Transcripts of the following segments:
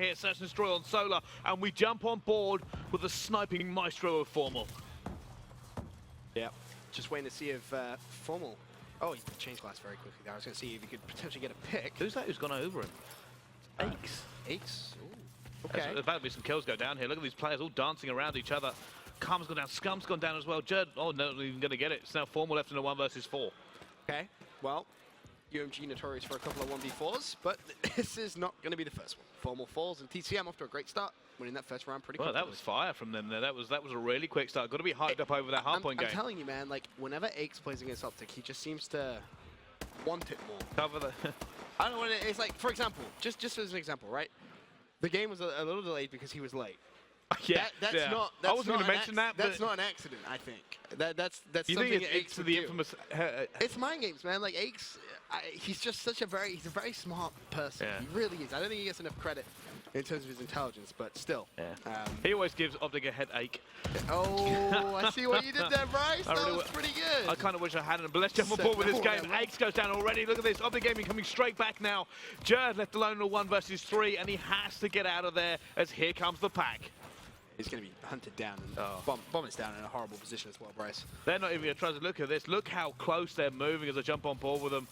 here. Search and Destroy on Solar, and we jump on board with the sniping maestro of Formal. Yeah, just waiting to see if Formal... Oh, he changed glass very quickly there. I was going to see if he could potentially get a pick. Who's that who's gone over him? Aches. Aches? Ooh. Okay. There's about to be some kills go down here. Look at these players all dancing around each other. Karma's gone down, Scum's gone down as well. Jerd, oh, not even going to get it. It's now Formal left in a 1 versus 4. Okay, well, UMG notorious for a couple of 1v4s, but this is not going to be the first one. Formal falls, and TCM off to a great start, winning that first round pretty quickly. Well, that was fire from them there. That was a really quick start. Got to be hyped up over that hardpoint game. I'm telling you, man, like, whenever Aches plays against OpTic, he just seems to want it more. Cover the... I don't know what it is. Like, for example, just as an example, right? The game was a little delayed because he was late. Yeah, that's not. I wasn't going to mention that. That's not an accident, I think. That's you something think it's Aches to the infamous. It's mind games, man. Like Aches, he's just such a very smart person. Yeah. He really is. I don't think he gets enough credit in terms of his intelligence, but still. Yeah. He always gives OpTic a headache. Oh, I see what you did there, Bryce. That was pretty good. I kind of wish I hadn't, but let's jump on board with this game. Aches goes down already. Look at this. OpTic Gaming coming straight back now. Jerd left alone in a 1 versus 3, and he has to get out of there as here comes the pack. He's going to be hunted down, and Bomb is down in a horrible position as well, Bryce. They're not even going to try to look at this. Look how close they're moving as I jump on board with them.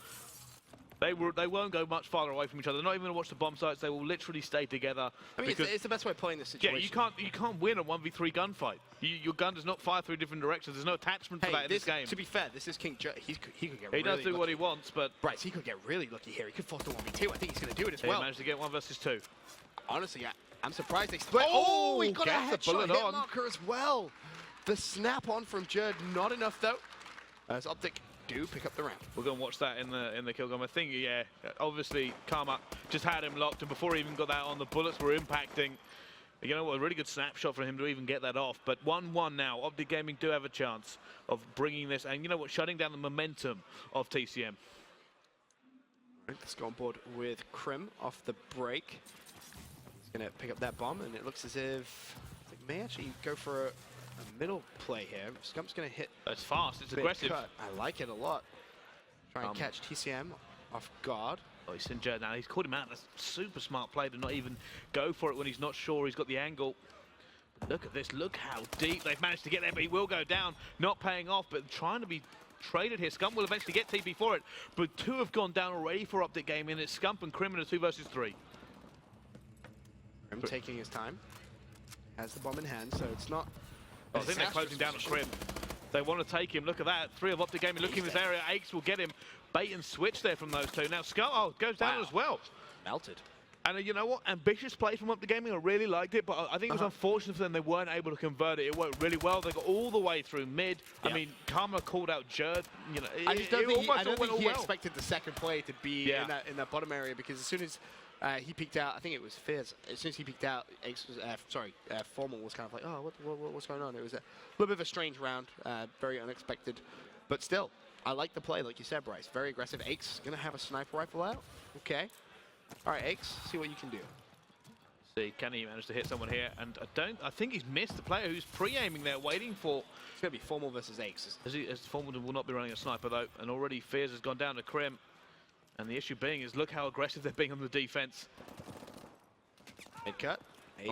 They won't go much farther away from each other. They're not even going to watch the bomb sites. They will literally stay together. I mean, it's the best way of playing this situation. Yeah, you can't win a 1v3 gunfight. Your gun does not fire through different directions. There's no attachment for that in this game. To be fair, this is King Jerd. He could get really lucky. He does do what he wants, but... Bryce, he could get really lucky here. He could force the 1v2. I think he's going to do it as He well. managed to get 1 versus 2. Honestly, I'm surprised they split. Oh, he got a headshot hit on. marker as well. The snap on from Jerd, not enough though. As OpTic do pick up the round. We're going to watch that in the kill game. I think, yeah, obviously Karma just had him locked, and before he even got that on, the bullets were impacting. You know what, a really good snapshot for him to even get that off. But 1-1 now. OpTic Gaming do have a chance of bringing this, and you know what, shutting down the momentum of TCM. Let's go on board with Krim off the break. Going to pick up that bomb, and it looks as if they may actually go for a middle play here. Scump's going to hit. It's fast. It's aggressive. Cut. I like it a lot. Try and catch TCM off guard. Oh, he's sent Jerd now. He's caught him out. That's a super smart play to not even go for it when he's not sure he's got the angle. Look at this. Look how deep they've managed to get there, but he will go down. Not paying off, but trying to be traded here. Scump will eventually get TP for it, but 2 have gone down already for OpTic Gaming. It's Scump and Krim in a 2 versus 3. Krim taking his time, has the bomb in hand, so it's not. I think they're closing down on Krim. They want to take him. Look at that. 3 of OpTic Gaming looking in this area. Aches will get him. Bait and switch there from those 2. Now Skull goes down as well. Melted. And you know what? Ambitious play from OpTic Gaming. I really liked it, but I think it was unfortunate for them. They weren't able to convert it. It worked really well. They got all the way through mid. I mean, Karma called out Jerd. You know, I just don't think he expected the second play to be in that bottom area, because as soon as he peeked out, I think it was Fizz. As soon as he peeked out, Formal was kind of like, oh, what's going on? It was a little bit of a strange round, very unexpected, but still, I like the play, like you said, Bryce. Very aggressive. Aches gonna have a sniper rifle out. Okay. All right, Aches, see what you can do. See, can he manage to hit someone here? And I think he's missed the player who's pre-aiming there, waiting for. It's gonna be Formal versus Aches. As Formal will not be running a sniper though, and already Fears has gone down to Krim. And the issue being is, look how aggressive they're being on the defense. Mid cut.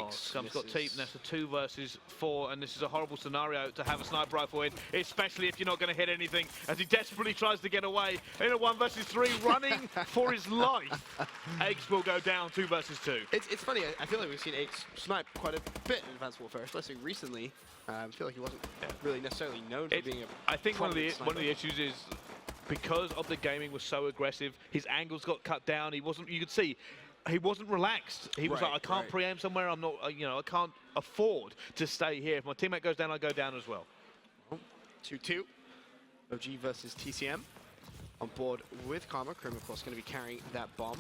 Scump's got Teep, and that's a 2 versus 4, and this is a horrible scenario to have a sniper rifle in, especially if you're not going to hit anything, as he desperately tries to get away in a 1 versus 3, running for his life. Aches will go down 2 versus 2. It's funny, I feel like we've seen Aches snipe quite a bit in Advanced Warfare, especially recently. I feel like he wasn't really necessarily known for being a. I think one of the issues is, because OpTic Gaming was so aggressive, his angles got cut down. He wasn't. You could see, he wasn't relaxed. He was like, I can't pre-aim somewhere. I'm not. You know, I can't afford to stay here. If my teammate goes down, I go down as well. 2-2. OG versus TCM. On board with Karma. Krim, of course, going to be carrying that bomb.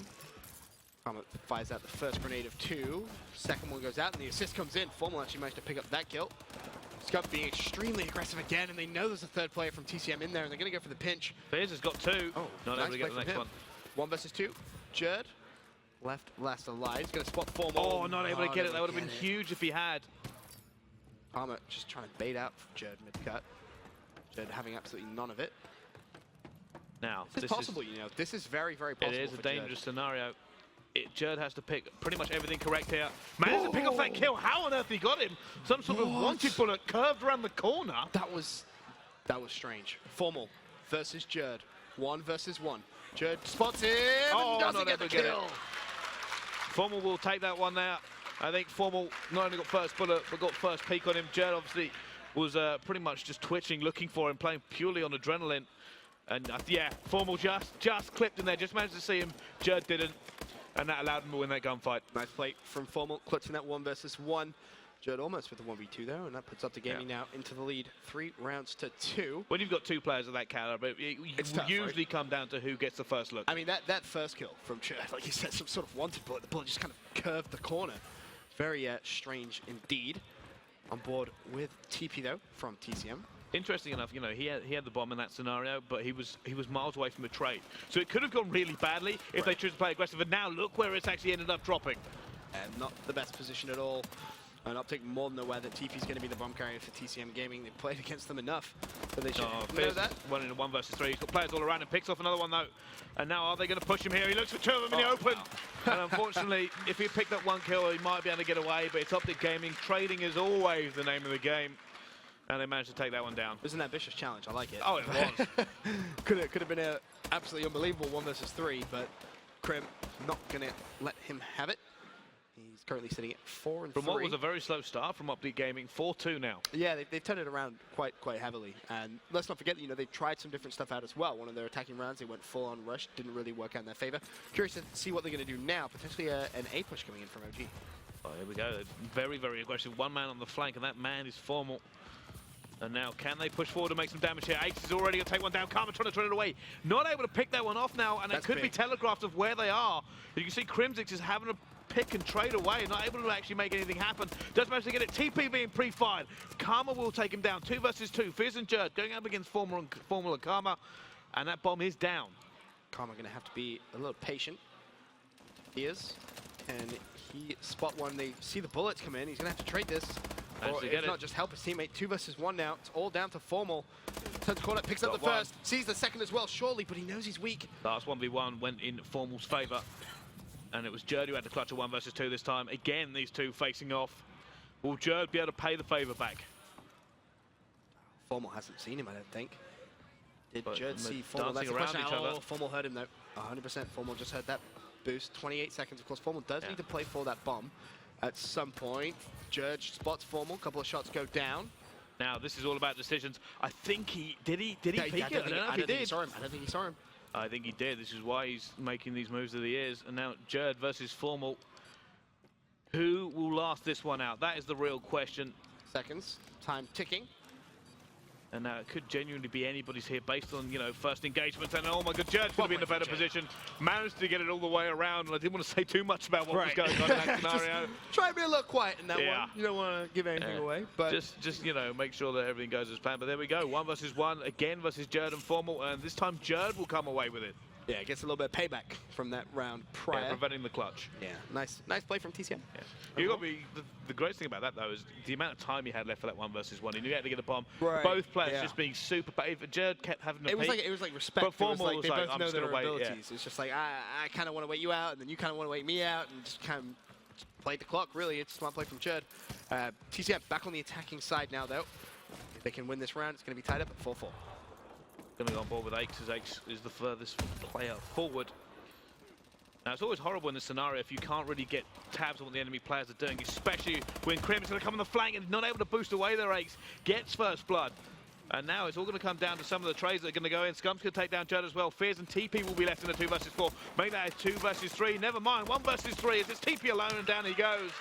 Karma fires out the first grenade of 2. Second one goes out, and the assist comes in. Formal actually managed to pick up that kill. Scump being extremely aggressive again, and they know there's a 3rd player from TCM in there, and they're going to go for the pinch. Fears has got 2. Oh, not able to get the next one. 1 versus 2. Jerd, last alive. He's going to spot Formal. Oh, not able to get it. That would have been huge if he had. Karma just trying to bait out Jerd mid-cut. Jerd having absolutely none of it. Now, this is possible, you know. This is very, very possible. It is a dangerous scenario. Jerd has to pick pretty much everything correct here. Managed to pick off that kill. How on earth he got him? Some sort of wanted bullet curved around the corner. That was strange. Formal versus Jerd. 1 versus 1. Jerd spots him and doesn't get the kill. Formal will take that one there. I think Formal not only got first bullet, but got first peek on him. Jerd obviously was pretty much just twitching, looking for him, playing purely on adrenaline. And yeah, Formal just clipped in there, just managed to see him. Jerd didn't, and that allowed him to win that gunfight. Nice play from Formal, clutching that 1 versus 1. Jerd almost with the 1v2 there, and that puts up the gaming now into the lead. 3 rounds to 2. When you've got 2 players of that caliber, it will usually come down to who gets the first look. I mean, that first kill from Jerd, like you said, some sort of wanted bullet. The bullet just kind of curved the corner. Very strange indeed. On board with TP though from TCM. Interesting enough, you know, he had the bomb in that scenario, but he was miles away from a trade. So it could have gone really badly if they chose to play aggressive. And now look where it's actually ended up dropping. And not the best position at all. And OpTic more than aware that TP is going to be the bomb carrier for TCM Gaming. They played against them enough, but they should know that. One in a 1 versus 3. He's got players all around and picks off another one though. And now are they going to push him here? He looks for 2 of them in the open. And unfortunately, if he picked up 1 kill, he might be able to get away. But it's OpTic Gaming. Trading is always the name of the game. And they managed to take that one down. It was an ambitious challenge. I like it. Oh, it was. could have been an absolutely unbelievable 1 versus 3, but Krim not going to let him have it. He's currently sitting at 4 and 3. From what was a very slow start from OpTic Gaming, 4-2 now. Yeah, they've turned it around quite heavily. And let's not forget, you know, they've tried some different stuff out as well. One of their attacking rounds, they went full-on rush, didn't really work out in their favor. Curious to see what they're going to do now. Potentially an A push coming in from OG. Oh, here we go. Very, very aggressive. 1 man on the flank, and that man is Formal. And now, can they push forward and make some damage here? Ace is already going to take one down. Karma trying to turn it away. Not able to pick that one off now, and it could be telegraphed of where they are. You can see Crimsix is having a pick and trade away, not able to actually make anything happen. Does manage to get it. TP being pre-fired. Karma will take him down. 2 versus 2. Fizz and Jerd going up against Formal and Karma, and that bomb is down. Karma going to have to be a little patient. He is. Can he spot one? They see the bullets come in. He's going to have to trade this. Or if not, just help his teammate. 2 versus 1 now. It's all down to Formal. Turns the corner, picks up the first, sees the second as well, surely, but he knows he's weak. Last 1v1 went in Formal's favor. And it was Jerd who had to clutch a 1 versus 2 this time. Again, these two facing off. Will Jerd be able to pay the favor back? Formal hasn't seen him, I don't think. Did Jerd see Formal? That's the question. Oh, Formal heard him though. 100% Formal just heard that boost. 28 seconds, of course. Formal does need to play for that bomb at some point. Jerd spots Formal. A couple of shots go down. Now, this is all about decisions. I think he... Did he peek it? I don't know if he did. I don't think he saw him. I think he did. This is why he's making these moves that he is. And now Jerd versus Formal. Who will last this one out? That is the real question. Seconds. Time ticking. And now it could genuinely be anybody's here based on, you know, first engagement. And oh my God, Jerd's going to be in a better position. Managed to get it all the way around. And I didn't want to say too much about what was going on in that scenario. Try and be a little quiet in that one. You don't want to give anything away. But just, you know, make sure that everything goes as planned. But there we go. 1 versus 1 again versus Jerd and Formal. And this time Jerd will come away with it. Yeah, gets a little bit of payback from that round prior. Yeah, preventing the clutch. Yeah, nice play from TCM. Yeah. You got to be the greatest thing about that though is the amount of time he had left for that 1 versus 1. He knew he had to get a bomb. Right. Both players just being super. Jerd kept having a peek. It was like respect. But Formal was they like, both know their abilities. It's just like I kind of want to wait you out, and then you kind of want to wait me out, and just kind of play the clock. Really, it's a smart play from Jerd. TCM back on the attacking side now though. If they can win this round, it's going to be tied up at 4-4. Going to go on board with Aix, as Aix is the furthest player forward. Now, it's always horrible in this scenario if you can't really get tabs on what the enemy players are doing, especially when Krim's going to come on the flank and not able to boost away their Aix, gets first blood. And now it's all going to come down to some of the trades that are going to go in. Scump's going to take down Jerd as well. Fears and TP will be left in a 2 versus 4. Make that a 2 versus 3. Never mind, 1 versus 3. It's TP alone and down he goes.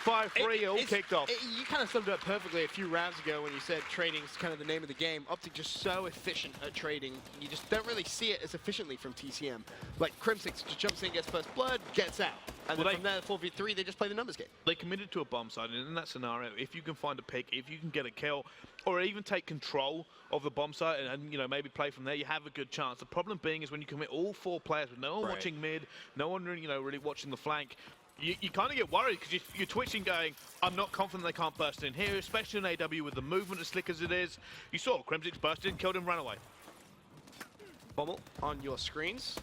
5-3, all kicked off. You kind of summed it up perfectly a few rounds ago when you said trading's kind of the name of the game. OpTic just so efficient at trading. You just don't really see it as efficiently from TCM. Like Crimsix just jumps in, gets first blood, gets out. And then from there, 4v3, they just play the numbers game. They committed to a bomb site, and in that scenario, if you can find a pick, if you can get a kill, or even take control of the bomb site and you know, maybe play from there, you have a good chance. The problem being is when you commit all 4 players with no one watching mid, no one really watching the flank, you kind of get worried because you're twitching going, I'm not confident they can't burst in here, especially in AW with the movement as slick as it is. You saw Crimsix burst in, killed him, ran away. Bommel on your screens.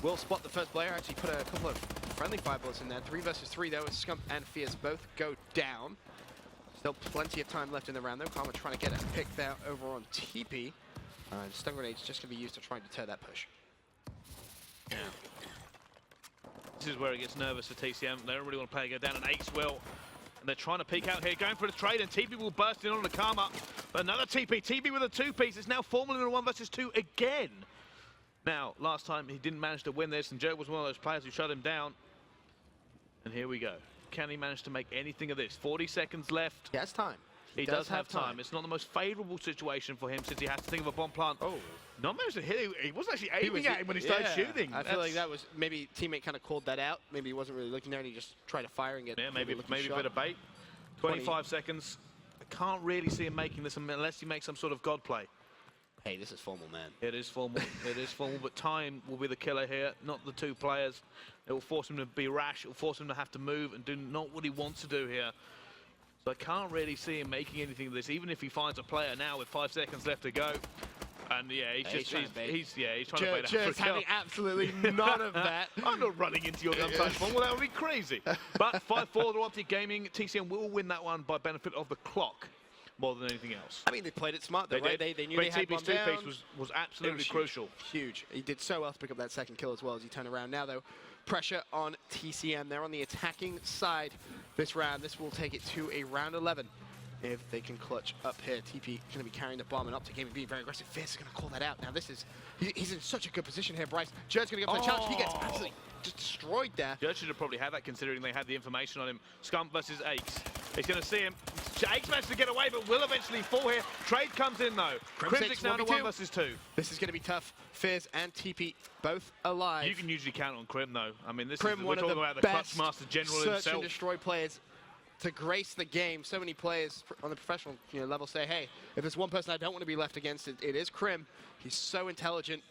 Will spot the first player, actually put a couple of friendly fire bullets in there. 3 versus 3 though, as Scump and Fierce both go down. Still plenty of time left in the round though. Karma trying to get a pick there over on TP. And stun grenade's just going to be used to try and deter that push. Yeah. This is where it gets nervous for TCM. They don't really want to play it go down, and Ace will. And they're trying to peek out here, going for the trade, and TP will burst in on the Karma. Another TP. TP with a 2-piece. It's now formally in a 1 versus 2 again. Now, last time he didn't manage to win this, and Joe was one of those players who shut him down. And here we go. Can he manage to make anything of this? 40 seconds left. He has time. He does have time. It's not the most favourable situation for him since he has to think of a bomb plant. Oh. Not managed to hit him. He wasn't actually aiming at him when he started shooting. I feel like that was maybe teammate kind of called that out. Maybe he wasn't really looking there and he just tried to fire and get maybe a bit of bait. 25 seconds. I can't really see him making this unless he makes some sort of god play. Hey, this is formal, man. It is formal. It is formal, but time will be the killer here, not the 2 players. It will force him to be rash. It will force him to have to move and do not what he wants to do here. So I can't really see him making anything of this, even if he finds a player now with 5 seconds left to go. And yeah, he's trying to bait out for a kill. Having absolutely none of that. I'm not running into your untouched bomb. Well, that would be crazy. But 5-4 to OpTic Gaming. TCM will win that one by benefit of the clock more than anything else. I mean, they played it smart, though, right? They knew they had TP's 2-piece was absolutely crucial. Huge. He did so well to pick up that second kill as well as he turned around. Now, though, pressure on TCM. They're on the attacking side this round. This will take it to a round 11. If they can clutch up here, TP going to be carrying the bomb, and OpTic Gaming being very aggressive. Fierce is going to call that out. Now this is, he's in such a good position here, Bryce. Judd's going to go for the challenge. He gets absolutely just destroyed there. Judd should have probably had that considering they had the information on him. Scump versus Aches. He's going to see him. Aches managed to get away, but will eventually fall here. Trade comes in though. Crimsic's now to 1 versus 2. This is going to be tough. Fierce and TP both alive. You can usually count on Crim though. I mean, this Crim, we're talking about the Clutch Master General himself. Search and destroy players to grace the game. So many players on the professional level say, hey, if there's one person I don't want to be left against, it is Crim. He's so intelligent.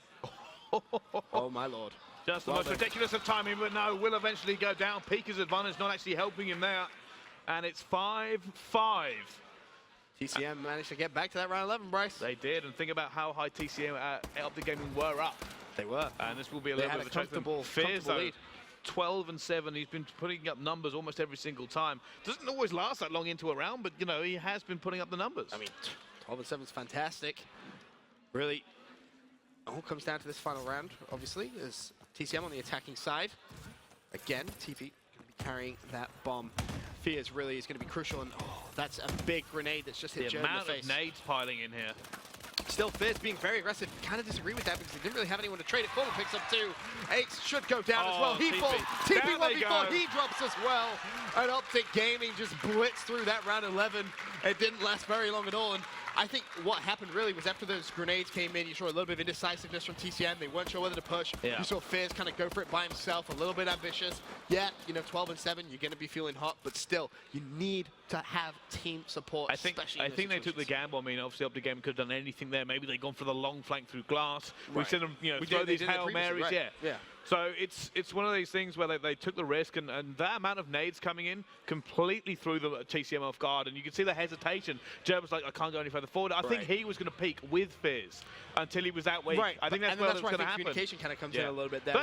Oh my lord. Just the most ridiculous of timing, but no, will eventually go down. Pika's advantage not actually helping him there. And it's 5-5. TCM managed to get back to that round 11, Bryce. They did, and think about how high TCM OpTic Gaming were up. They were. And this will be a little bit of a comfortable lead. 12-7. He's been putting up numbers almost every single time. Doesn't always last that long into a round, but you know he has been putting up the numbers. I mean, 12-7 is fantastic. Really, it all comes down to this final round. Obviously, is TCM on the attacking side. Again, TP going to be carrying that bomb. Fears really is going to be crucial, and that's a big grenade that's just hit Joe in the face. The amount of nades piling in here. Still, Fierce being very aggressive. Kind of disagree with that because he didn't really have anyone to trade it for. Picks up 2. Ace should go down as well. He falls. TP 1v4. He drops as well. And OpTic Gaming just blitzed through that round 11. It didn't last very long at all. And I think what happened really was after those grenades came in, you saw a little bit of indecisiveness from TCM. They weren't sure whether to push. You saw Fierce kind of go for it by himself, a little bit ambitious. Yeah, 12-7, you're going to be feeling hot, but still, you need to have team support. I think they took the gamble. I mean, obviously, OpTic Gaming could have done anything there. Maybe they'd gone for the long flank through glass. Right. We've seen them, throw these Hail Marys. Right. Yeah. So it's one of these things where they took the risk, and that amount of nades coming in completely threw the TCM off guard, and you can see the hesitation. Jeb was like, I can't go any further forward. I think he was going to peak with Fizz until he was that weak. Right. I think that's where it's going to happen. Communication kind of comes in a little bit there.